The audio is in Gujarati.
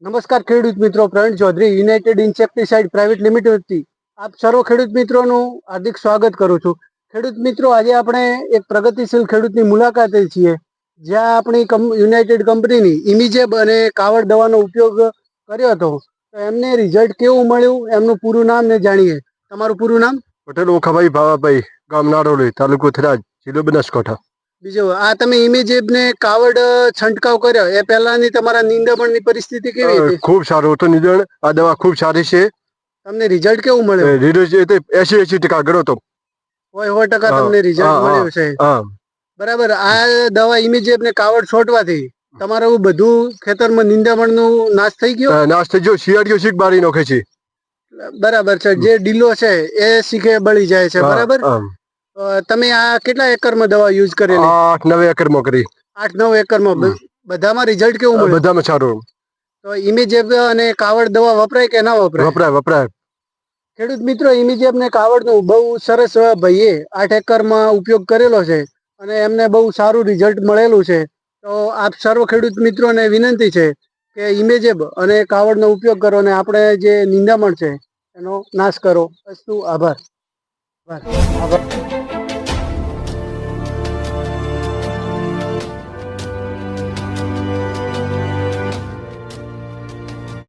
નમસ્કાર ખેડૂત મિત્રો, Praveen Chaudhary united insecticide private લિમિટેડથી આપ સર્વ ખેડૂત મિત્રોનું હાર્દિક સ્વાગત કરું છું। ખેડૂત મિત્રો, આજે આપણે એક પ્રગતિશીલ ખેડૂતની મુલાકાતે છીએ, જ્યાં આપણી યુનાઇટેડ કંપનીની ઇમિજેબ અને કાવડ દવાનો ઉપયોગ કર્યો હતો। તો એમને રિઝલ્ટ કેવું મળ્યું, એમનું પૂરું નામ ને જાણીએ। તમારું પૂરું નામ? પટેલ ઓખાભાઈ ભાવાભાઈ, ગામ નારોલી, તાલુકો થરાદ, જિલ્લો બનાસકાંઠા। બીજું, આ તમે ઇમિજેબ ને કાવડ છંટકાવ કર્યો એ પહેલાની તમારા નિંદામણની પરિસ્થિતિ કેવી હતી? ખૂબ સારું હતું નિંદણ। આ દવા ખૂબ સારી છે। તમને રિઝલ્ટ કેવું મળ્યું? રિઝલ્ટ 80% ગણો તો 100% તમને રિઝલ્ટ મળ્યું છે, બરાબર। આ દવા ઇમિજેબ ને કાવડ છોટવાથી તમારું બધું ખેતરમાં નિંદામણનું નાશ થઈ ગયો? નાશ થઈ ગયો। શિયાળીઓ શીખ બારી નાખે છે, બરાબર છે। જે ડીલો છે એ શીખે બળી જાય છે, બરાબર। તમે આ કેટલા એકરમાં દવા યુઝ કરેલી? 8-9 એકરમાં કરી। 8-9 એકરમાં બધામાં રિઝલ્ટ કેવું મળ્યું? બધામાં સારું। તો ઇમિજેબ અને કાવડ દવા વપરાય કે ના વપરાય? વપરાય। ખેડૂત મિત્રો, ઇમિજેબ ને કાવડનું બહુ સરસ ભાઈએ 8 એકરમાં ઉપયોગ કરેલો છે અને એમને બહુ સારું રિઝલ્ટ મળેલું છે। તો આપ સર્વ ખેડૂત મિત્રોને વિનંતી છે કે ઇમિજેબ અને કાવડનો ઉપયોગ કરો અને આપણે જે નિંદામણ છે એનો નાશ કરો। અસ્તુ, આભાર।